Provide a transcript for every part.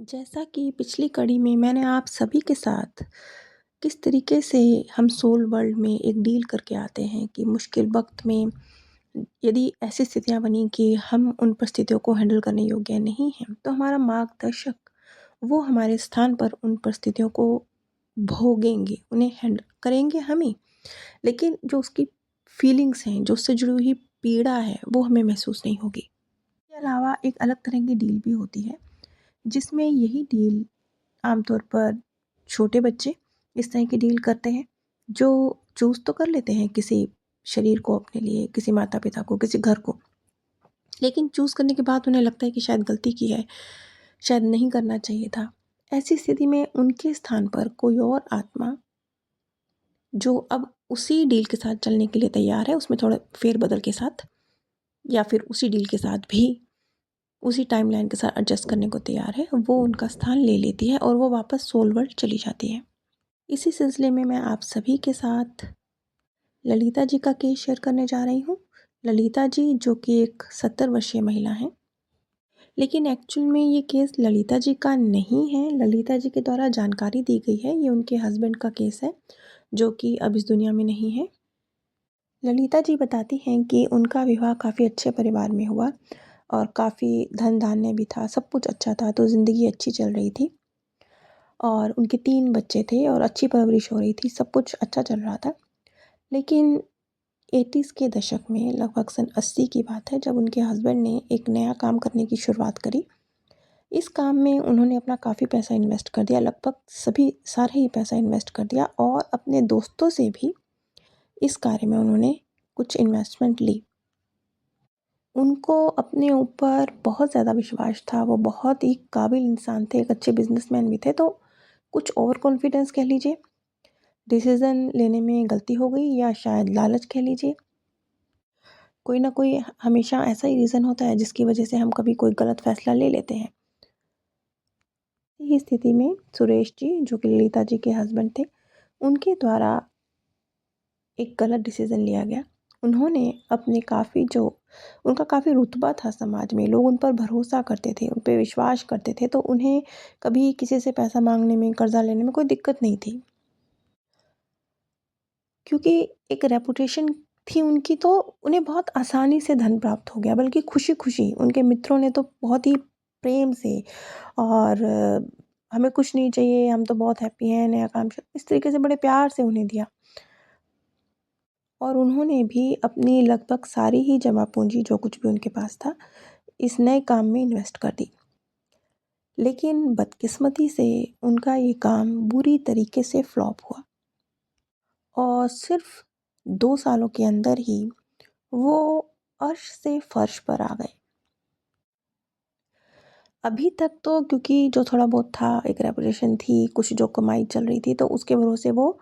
जैसा कि पिछली कड़ी में मैंने आप सभी के साथ किस तरीके से हम सोल वर्ल्ड में एक डील करके आते हैं कि मुश्किल वक्त में यदि ऐसी स्थितियां बनी कि हम उन परिस्थितियों को हैंडल करने योग्य नहीं हैं, तो हमारा मार्गदर्शक वो हमारे स्थान पर उन परिस्थितियों को भोगेंगे, उन्हें हैंडल करेंगे हम ही, लेकिन जो उसकी फीलिंग्स हैं, जो उससे जुड़ी हुई पीड़ा है, वो हमें महसूस नहीं होगी। इसके अलावा एक अलग तरह की डील भी होती है, जिसमें यही डील आमतौर पर छोटे बच्चे इस तरह की डील करते हैं, जो चूज़ तो कर लेते हैं किसी शरीर को अपने लिए, किसी माता-पिता को, किसी घर को। लेकिन चूज़ करने के बाद उन्हें लगता है कि शायद गलती की है, शायद नहीं करना चाहिए था। ऐसी स्थिति में उनके स्थान पर कोई और आत्मा जो अब उसी डील के साथ चलने के लिए तैयार है, उसमें थोड़ा फेर-बदल के साथ या फिर उसी डील के साथ भी उसी टाइमलाइन के साथ एडजस्ट करने को तैयार है, वो उनका स्थान ले लेती है और वो वापस सोल वर्ल्ड चली जाती है। इसी सिलसिले में मैं आप सभी के साथ ललिता जी का केस शेयर करने जा रही हूँ। ललिता जी जो कि एक 70 वर्षीय महिला हैं, लेकिन एक्चुअल में ये केस ललिता जी का नहीं है। ललिता जी के द्वारा जानकारी दी गई है, ये उनके हस्बैंड का केस है, जो कि अब इस दुनिया में नहीं है। ललिता जी बताती हैं कि उनका विवाह काफ़ी अच्छे परिवार में हुआ और काफ़ी धन-धान्य भी था, सब कुछ अच्छा था, तो ज़िंदगी अच्छी चल रही थी और उनके 3 बच्चे थे और अच्छी परवरिश हो रही थी, सब कुछ अच्छा चल रहा था। लेकिन 80s के दशक में, लगभग सन 80 की बात है, जब उनके हस्बैंड ने एक नया काम करने की शुरुआत करी। इस काम में उन्होंने अपना काफ़ी पैसा इन्वेस्ट कर दिया, लगभग सभी सारा ही पैसा इन्वेस्ट कर दिया और अपने दोस्तों से भी इस कार्य में उन्होंने कुछ इन्वेस्टमेंट ली। उनको अपने ऊपर बहुत ज़्यादा विश्वास था, वो बहुत ही काबिल इंसान थे, एक अच्छे बिज़नेसमैन भी थे, तो कुछ ओवर कॉन्फिडेंस कह लीजिए, डिसीज़न लेने में गलती हो गई या शायद लालच कह लीजिए। कोई ना कोई हमेशा ऐसा ही रीज़न होता है जिसकी वजह से हम कभी कोई गलत फ़ैसला ले लेते हैं। इस स्थिति में सुरेश जी, जो कि ललिता जी के हस्बैंड थे, उनके द्वारा एक गलत डिसीज़न लिया गया। उन्होंने अपने उनका काफ़ी रुतबा था समाज में, लोग उन पर भरोसा करते थे, उन पे विश्वास करते थे, तो उन्हें कभी किसी से पैसा माँगने में, कर्ज़ा लेने में कोई दिक्कत नहीं थी। क्योंकि एक रेपुटेशन थी उनकी, तो उन्हें बहुत आसानी से धन प्राप्त हो गया, बल्कि खुशी-खुशी। उनके मित्रों ने तो बहुत ही प्रेम से और हमें कुछ नहीं चाहिए, हम तो बहुत हैप्पी हैं, नया काम इस तरीके से बड़े प्यार से उन्हें दिया। और उन्होंने भी अपनी लगभग सारी ही जमा पूँजी, जो कुछ भी उनके पास था, इस नए काम में इन्वेस्ट कर दी। लेकिन बदकिस्मती से उनका ये काम बुरी तरीके से फ्लॉप हुआ और सिर्फ़ 2 सालों के अंदर ही वो अर्श से फ़र्श पर आ गए। अभी तक तो क्योंकि जो थोड़ा बहुत था, एक रेपुटेशन थी, कुछ जो कमाई चल रही थी, तो उसके भरोसे वो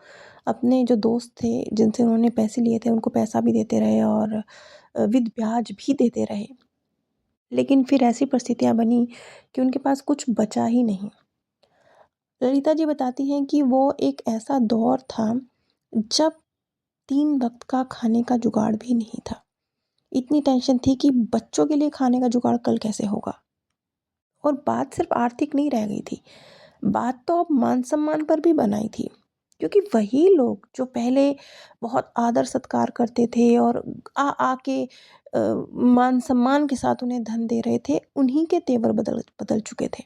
अपने जो दोस्त थे, जिनसे उन्होंने पैसे लिए थे, उनको पैसा भी देते रहे और विद ब्याज भी देते रहे। लेकिन फिर ऐसी परिस्थितियाँ बनी कि उनके पास कुछ बचा ही नहीं। ललिता जी बताती हैं कि वो एक ऐसा दौर था, जब 3 वक़्त का खाने का जुगाड़ भी नहीं था। इतनी टेंशन थी कि बच्चों के लिए खाने का जुगाड़ कल कैसे होगा? और बात सिर्फ़ आर्थिक नहीं रह गई थी, बात तो अब मान-सम्मान पर भी बनाई थी। क्योंकि वही लोग जो पहले बहुत आदर-सत्कार करते थे और आ के मान-सम्मान के साथ उन्हें धन दे रहे थे, उन्हीं के तेवर बदल बदल चुके थे।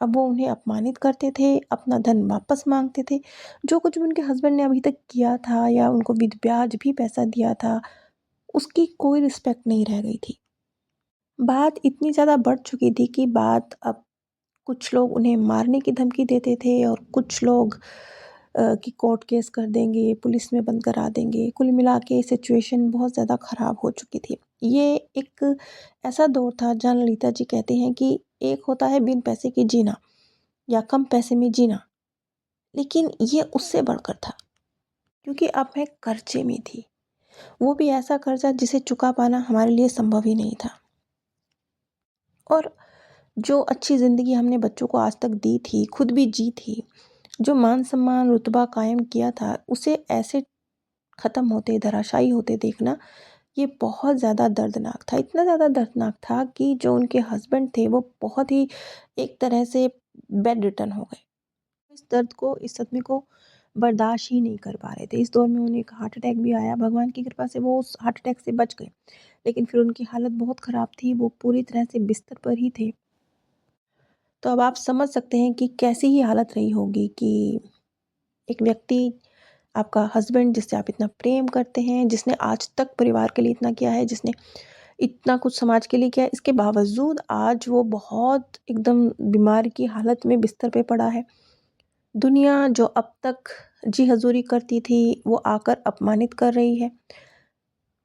अब वो उन्हें अपमानित करते थे, अपना धन वापस माँगते थे। जो कुछ भी उनके हस्बैंड ने अभी तक किया था या उनको विद ब्याज भी पैसा दिया था, उसकी कोई रिस्पेक्ट नहीं रह गई थी। बात इतनी ज़्यादा बढ़ चुकी थी कि बात अब कुछ लोग उन्हें मारने की धमकी देते थे और कुछ लोग कि कोर्ट केस कर देंगे, पुलिस में बंद करा देंगे। कुल मिला के सिचुएशन बहुत ज़्यादा ख़राब हो चुकी थी। ये एक ऐसा दौर था जहाँ ललिता जी कहते हैं कि एक होता है बिन पैसे के जीना या कम पैसे में जीना, लेकिन ये उससे बढ़कर था, क्योंकि अब मैं कर्ज़े में थी। वो भी ऐसा कर्ज़ा जिसे चुका पाना हमारे लिए संभव ही नहीं था। और जो अच्छी ज़िंदगी हमने बच्चों को आज तक दी थी, खुद भी जी थी, जो मान-सम्मान, रुतबा कायम किया था, उसे ऐसे ख़त्म होते, धराशायी होते देखना, ये बहुत ज़्यादा दर्दनाक था। इतना ज़्यादा दर्दनाक था कि जो उनके हस्बैंड थे, वो बहुत ही एक तरह से बेड रिटर्न हो गए। इस दर्द को, इस सदमे को बर्दाश्त ही नहीं कर पा रहे थे। इस दौर में उन्हें एक हार्ट अटैक भी आया। भगवान की कृपा से वो उस हार्ट अटैक से बच गए, लेकिन फिर उनकी हालत बहुत ख़राब थी, वो पूरी तरह से बिस्तर पर ही थे। तो अब आप समझ सकते हैं कि कैसी ही हालत रही होगी कि एक व्यक्ति, आपका हस्बैंड जिससे आप इतना प्रेम करते हैं, जिसने आज तक परिवार के लिए इतना किया है, जिसने इतना कुछ समाज के लिए किया है, इसके बावजूद आज वो बहुत एकदम बीमार की हालत में बिस्तर पे पड़ा है। दुनिया जो अब तक जी हजूरी करती थी, वो आकर अपमानित कर रही है।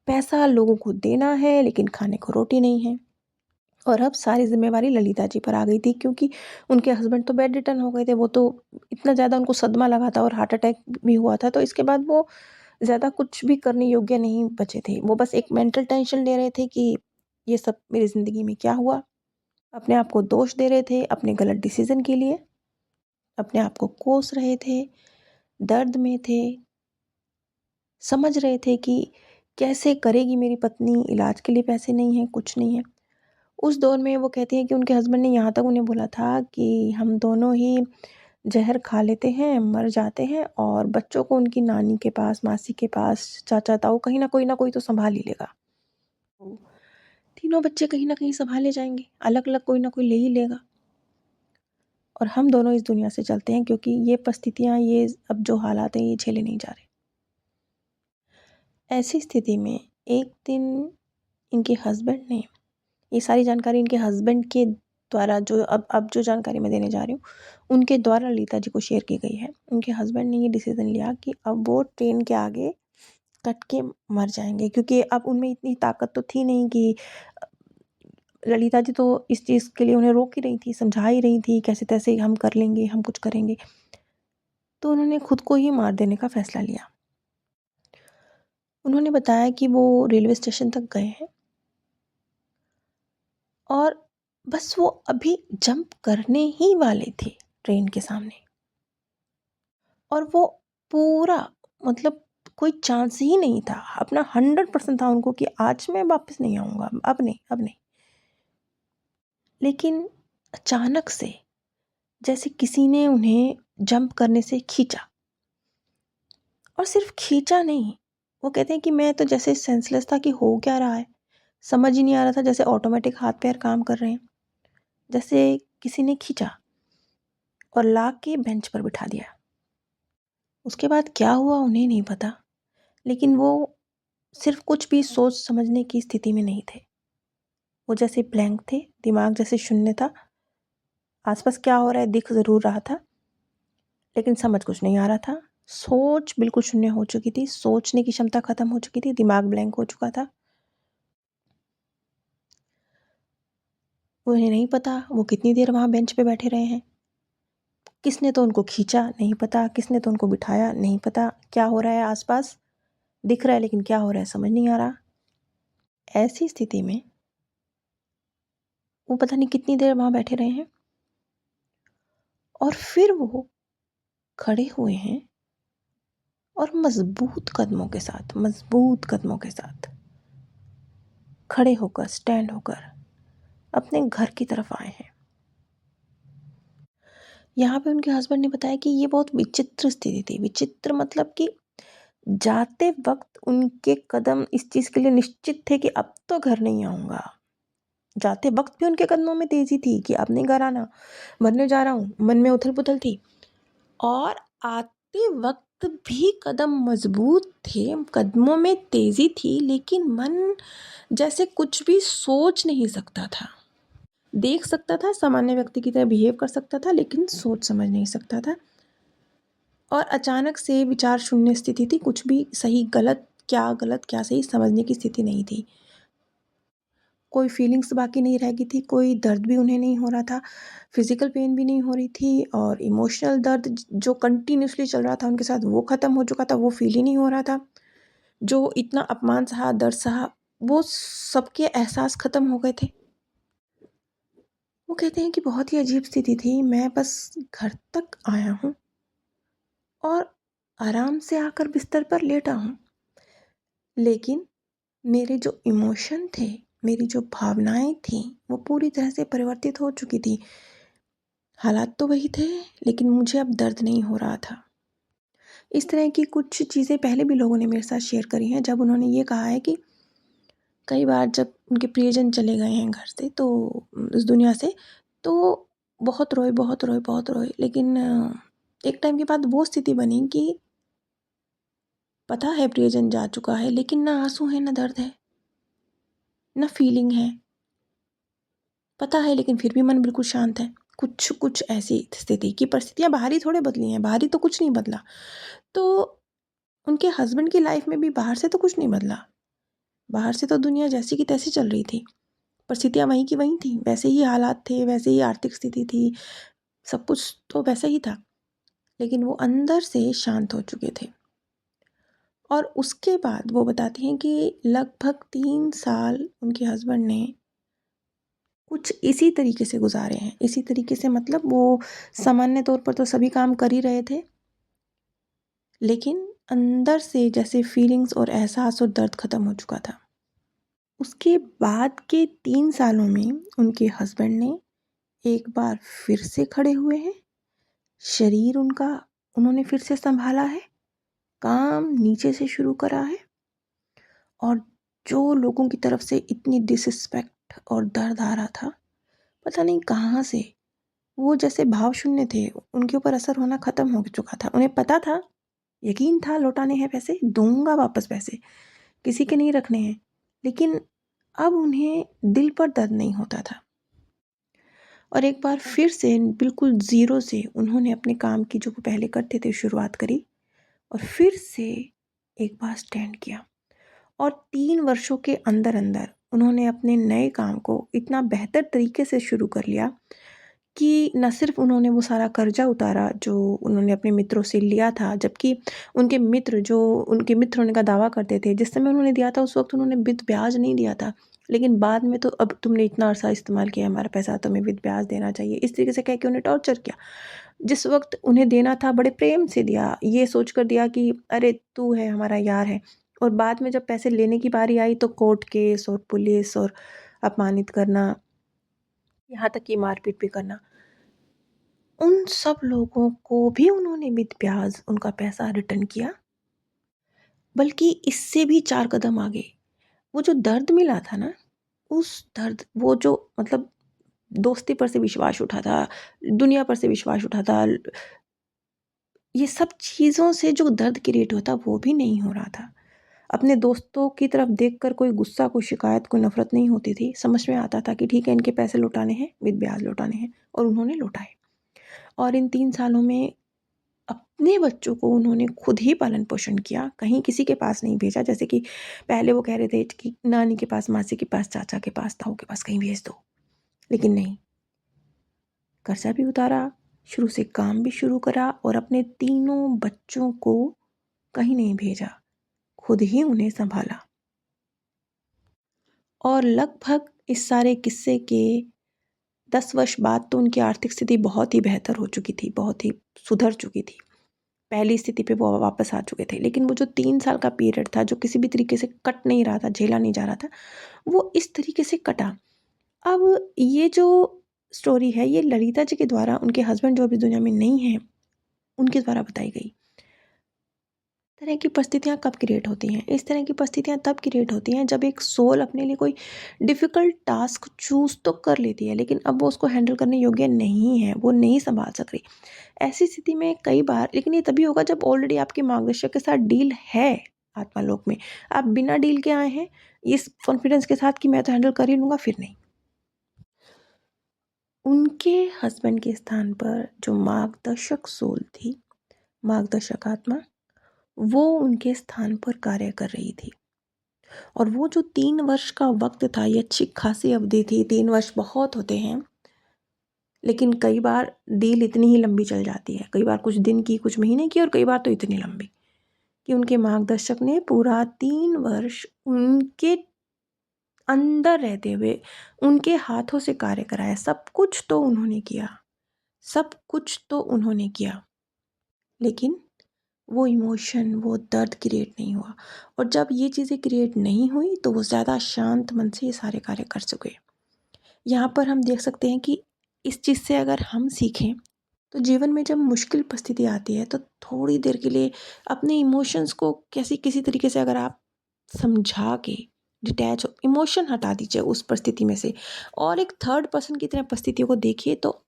पैसा लोगों को देना है, लेकिन खाने को रोटी नहीं है। और अब सारी जिम्मेवारी ललिता जी पर आ गई थी, क्योंकि उनके हस्बैंड तो बेड रिटर्न हो गए थे। वो तो इतना ज़्यादा उनको सदमा लगा था और हार्ट अटैक भी हुआ था, तो इसके बाद वो ज़्यादा कुछ भी करने योग्य नहीं बचे थे। वो बस एक मेंटल टेंशन ले रहे थे कि ये सब मेरी ज़िंदगी में क्या हुआ। अपने आप को दोष दे रहे थे अपने गलत डिसीज़न के लिए, अपने आप को कोस रहे थे, दर्द में थे, समझ रहे थे कि कैसे करेगी मेरी पत्नी, इलाज के लिए पैसे नहीं हैं, कुछ नहीं है। उस दौर में वो कहती हैं कि उनके हस्बैंड ने यहाँ तक उन्हें बोला था कि हम दोनों ही ज़हर खा लेते हैं, मर जाते हैं, और बच्चों को उनकी नानी के पास, मासी के पास, चाचा ताऊ, कहीं ना कोई तो संभाल ही लेगा। तीनों बच्चे कहीं ना कहीं संभाले जाएंगे, अलग अलग कोई ना कोई ले ही लेगा, और हम दोनों इस दुनिया से चलते हैं, क्योंकि ये परिस्थितियाँ, ये अब जो हालात हैं, ये झेले नहीं जा रहे। ऐसी स्थिति में एक दिन इनके हस्बैंड ने, ये सारी जानकारी इनके हस्बैंड के द्वारा, जो अब जो जानकारी मैं देने जा रही हूँ, उनके द्वारा ललिता जी को शेयर की गई है। उनके हस्बैंड ने ये डिसीज़न लिया कि अब वो ट्रेन के आगे कट के मर जाएंगे, क्योंकि अब उनमें इतनी ताकत तो थी नहीं कि ललिता जी तो इस चीज़ के लिए उन्हें रोक ही रही थी, समझा ही रही थी, कैसे तैसे हम कर लेंगे, हम कुछ करेंगे। तो उन्होंने खुद को ही मार देने का फैसला लिया। उन्होंने बताया कि वो रेलवे स्टेशन तक गए हैं, और बस वो अभी जंप करने ही वाले थे ट्रेन के सामने, और वो पूरा, मतलब कोई चांस ही नहीं था, अपना 100% था उनको कि आज मैं वापस नहीं आऊँगा, अब नहीं, अब नहीं। लेकिन अचानक से जैसे किसी ने उन्हें जंप करने से खींचा, और सिर्फ खींचा नहीं, वो कहते हैं कि मैं तो जैसे सेंसलेस था कि हो क्या रहा है, समझ ही नहीं आ रहा था, जैसे ऑटोमेटिक हाथ पैर काम कर रहे हैं, जैसे किसी ने खींचा और ला के बेंच पर बिठा दिया। उसके बाद क्या हुआ उन्हें नहीं पता, लेकिन वो सिर्फ कुछ भी सोच समझने की स्थिति में नहीं थे। वो जैसे ब्लैंक थे, दिमाग जैसे शून्य था, आसपास क्या हो रहा है दिख ज़रूर रहा था, लेकिन समझ कुछ नहीं आ रहा था। सोच बिल्कुल शून्य हो चुकी थी, सोचने की क्षमता खत्म हो चुकी थी, दिमाग ब्लैंक हो चुका था। उन्हें नहीं पता वो कितनी देर वहाँ बेंच पे बैठे रहे हैं, किसने तो उनको खींचा नहीं पता, किसने तो उनको बिठाया नहीं पता, क्या हो रहा है आसपास दिख रहा है, लेकिन क्या हो रहा है समझ नहीं आ रहा। ऐसी स्थिति में वो पता नहीं कितनी देर वहाँ बैठे रहे हैं, और फिर वो खड़े हुए हैं, और मजबूत कदमों के साथ खड़े होकर, स्टैंड होकर अपने घर की तरफ आए हैं। यहाँ पे उनके हस्बैंड ने बताया कि ये बहुत विचित्र स्थिति थी। विचित्र मतलब कि जाते वक्त उनके कदम इस चीज़ के लिए निश्चित थे कि अब तो घर नहीं आऊँगा। जाते वक्त भी उनके कदमों में तेज़ी थी कि अब नहीं घर आना, मरने जा रहा हूँ, मन में उथल-पुथल थी। और आते वक्त भी कदम मजबूत थे, कदमों में तेज़ी थी, लेकिन मन जैसे कुछ भी सोच नहीं सकता था। देख सकता था, सामान्य व्यक्ति की तरह बिहेव कर सकता था, लेकिन सोच समझ नहीं सकता था। और अचानक से विचार शून्य स्थिति थी, कुछ भी सही गलत क्या सही समझने की स्थिति नहीं थी। कोई फीलिंग्स बाकी नहीं रह गई थी, कोई दर्द भी उन्हें नहीं हो रहा था, फिज़िकल पेन भी नहीं हो रही थी, और इमोशनल दर्द जो कंटिन्यूअसली चल रहा था उनके साथ, वो ख़त्म हो चुका था, वो फ़ील ही नहीं हो रहा था। जो इतना अपमान सहा, दर्द सहा, वो सबके एहसास ख़त्म हो गए थे। वो कहते हैं कि बहुत ही अजीब स्थिति थी, मैं बस घर तक आया हूँ और आराम से आकर बिस्तर पर लेटा हूँ, लेकिन मेरे जो इमोशन थे, मेरी जो भावनाएं थीं, वो पूरी तरह से परिवर्तित हो चुकी थी। हालात तो वही थे, लेकिन मुझे अब दर्द नहीं हो रहा था। इस तरह की कुछ चीज़ें पहले भी लोगों ने मेरे साथ शेयर करी हैं, जब उन्होंने ये कहा है कि कई बार जब उनके प्रियजन चले गए हैं घर से, तो इस दुनिया से, तो बहुत रोए, बहुत रोए, बहुत रोए। लेकिन एक टाइम के बाद वो स्थिति बनी कि पता है प्रियजन जा चुका है, लेकिन ना आँसू है, ना दर्द है, ना फीलिंग है। पता है, लेकिन फिर भी मन बिल्कुल शांत है। कुछ कुछ ऐसी स्थिति कि परिस्थितियाँ बाहरी थोड़े बदली हैं, बाहरी तो कुछ नहीं बदला। तो उनके हस्बैंड की लाइफ में भी बाहर से तो कुछ नहीं बदला। बाहर से तो दुनिया जैसी की तैसी चल रही थी। परिस्थितियाँ वहीं की वहीं थी, वैसे ही हालात थे, वैसे ही आर्थिक स्थिति थी, सब कुछ तो वैसा ही था। लेकिन वो अंदर से शांत हो चुके थे। और उसके बाद वो बताती हैं कि लगभग 3 साल उनके हस्बैंड ने कुछ इसी तरीके से गुज़ारे हैं। इसी तरीके से मतलब वो सामान्य तौर पर तो सभी काम कर ही रहे थे, लेकिन अंदर से जैसे फीलिंग्स और एहसास और दर्द ख़त्म हो चुका था। उसके बाद के 3 सालों में उनके हस्बैंड ने एक बार फिर से खड़े हुए हैं, शरीर उनका उन्होंने फिर से सँभाला है, काम नीचे से शुरू करा है। और जो लोगों की तरफ से इतनी डिसरिस्पेक्ट और दर्द आ रहा था, पता नहीं कहाँ से, वो जैसे भाव शून्य थे, उनके ऊपर असर होना ख़त्म हो चुका था। उन्हें पता था, यकीन था लौटाने हैं पैसे, दूँगा वापस पैसे, किसी के नहीं रखने हैं। लेकिन अब उन्हें दिल पर दर्द नहीं होता था। और एक बार फिर से बिल्कुल ज़ीरो से उन्होंने अपने काम की जो वो पहले करते थे शुरुआत करी और फिर से एक बार स्टैंड किया। और 3 वर्षों के अंदर-अंदर उन्होंने अपने नए काम को इतना बेहतर तरीके से शुरू कर लिया कि न सिर्फ़ उन्होंने वो सारा कर्ज़ा उतारा जो उन्होंने अपने मित्रों से लिया था, जबकि उनके मित्र जो उनके मित्र होने का दावा करते थे, जिस समय उन्होंने दिया था उस वक़्त उन्होंने विद ब्याज नहीं दिया था। लेकिन बाद में तो अब तुमने इतना अरसा इस्तेमाल किया हमारा पैसा, तुम्हें विद ब्याज देना चाहिए। इस तरीके से कह के उन्हें टॉर्चर किया। जिस वक़्त उन्हें देना था बड़े प्रेम से दिया, ये सोच कर दिया कि अरे तू है, हमारा यार है। और बाद में जब पैसे लेने की बारी आई तो कोर्ट केस और पुलिस और अपमानित करना, यहाँ तक कि मारपीट भी करना। उन सब लोगों को भी उन्होंने विद ब्याज उनका पैसा रिटर्न किया, बल्कि इससे भी 4 कदम आगे। वो जो दर्द मिला था ना, उस दर्द वो जो मतलब दोस्ती पर से विश्वास उठा था, दुनिया पर से विश्वास उठा था, ये सब चीज़ों से जो दर्द क्रिएट होता वो भी नहीं हो रहा था। अपने दोस्तों की तरफ देखकर कोई गुस्सा, कोई शिकायत, कोई नफ़रत नहीं होती थी। समझ में आता था कि ठीक है इनके पैसे लौटाने हैं, विद ब्याज लौटाने हैं और उन्होंने लौटाए। और इन 3 सालों में अपने बच्चों को उन्होंने खुद ही पालन-पोषण किया, कहीं किसी के पास नहीं भेजा। जैसे कि पहले वो कह रहे थे कि नानी के पास, मासी के पास, चाचा के पास, ताऊ के पास कहीं भेज दो। लेकिन नहीं, कर्जा भी उतारा, शुरू से काम भी शुरू करा और अपने तीनों बच्चों को कहीं नहीं भेजा, खुद ही उन्हें सँभाला। और लगभग इस सारे किस्से के 10 वर्ष बाद तो उनकी आर्थिक स्थिति बहुत ही बेहतर हो चुकी थी, बहुत ही सुधर चुकी थी। पहली स्थिति पे वो वापस आ चुके थे। लेकिन वो जो 3 साल का पीरियड था, जो किसी भी तरीके से कट नहीं रहा था, झेला नहीं जा रहा था, वो इस तरीके से कटा। अब ये जो स्टोरी है, ये ललिता जी के द्वारा उनके हस्बैंड जो अभी दुनिया में नहीं हैं, उनके द्वारा बताई गई। इस तरह की परिस्थितियाँ कब क्रिएट होती हैं? इस तरह की परिस्थितियाँ तब क्रिएट होती हैं जब एक सोल अपने लिए कोई डिफ़िकल्ट टास्क चूज़ तो कर लेती है, लेकिन अब वो उसको हैंडल करने योग्य नहीं है, वो नहीं सँभाल सक रही। ऐसी स्थिति में कई बार, लेकिन ये तभी होगा जब ऑलरेडी आपके मार्गदर्शक के साथ डील है आत्मालोक में। आप बिना डील के आए हैं, इस कॉन्फिडेंस के साथ कि मैं तो हैंडल कर ही लूँगा, फिर नहीं। उनके हस्बैंड के स्थान पर जो मार्गदर्शक सोल थी, मार्गदर्शक आत्मा, वो उनके स्थान पर कार्य कर रही थी। और वो जो 3 वर्ष का वक़्त था, ये अच्छी खासी अवधि थी। 3 वर्ष बहुत होते हैं, लेकिन कई बार डील इतनी ही लंबी चल जाती है। कई बार कुछ दिन की, कुछ महीने की और कई बार तो इतनी लंबी कि उनके मार्गदर्शक ने पूरा 3 वर्ष उनके अंदर रहते हुए, उनके हाथों से कार्य कराया। सब कुछ तो उन्होंने किया, सब कुछ तो उन्होंने किया, लेकिन वो इमोशन, वो दर्द क्रिएट नहीं हुआ। और जब ये चीज़ें क्रिएट नहीं हुई, तो वो ज़्यादा शांत मन से ये सारे कार्य कर सके। यहाँ पर हम देख सकते हैं कि इस चीज़ से अगर हम सीखें तो जीवन में जब मुश्किल परिस्थिति आती है तो थोड़ी देर के लिए अपने इमोशंस को कैसी किसी तरीके से अगर आप समझा के डिटैच इमोशन हटा दीजिए उस परिस्थिति में से और एक थर्ड पर्सन की तरह परिस्थितियों को देखिए, तो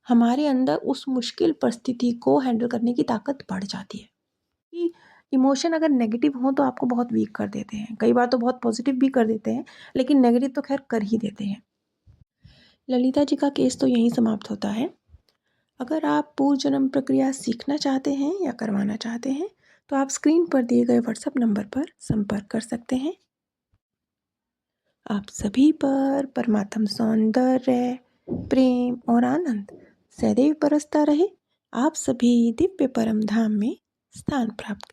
हमारे अंदर उस मुश्किल परिस्थिति को हैंडल करने की ताकत बढ़ जाती है। कि इमोशन अगर नेगेटिव हो तो आपको बहुत वीक कर देते हैं, कई बार तो बहुत पॉजिटिव भी कर देते हैं, लेकिन नेगेटिव तो खैर कर ही देते हैं। ललिता जी का केस तो यहीं समाप्त होता है। अगर आप पूर्व जन्म प्रक्रिया सीखना चाहते हैं या करवाना चाहते हैं तो आप स्क्रीन पर दिए गए व्हाट्सएप नंबर पर संपर्क कर सकते हैं। आप सभी पर परमात्म सौंदर्य, प्रेम और आनंद सदैव बरसता रहे। आप सभी दिव्य परम धाम में स्थान प्राप्त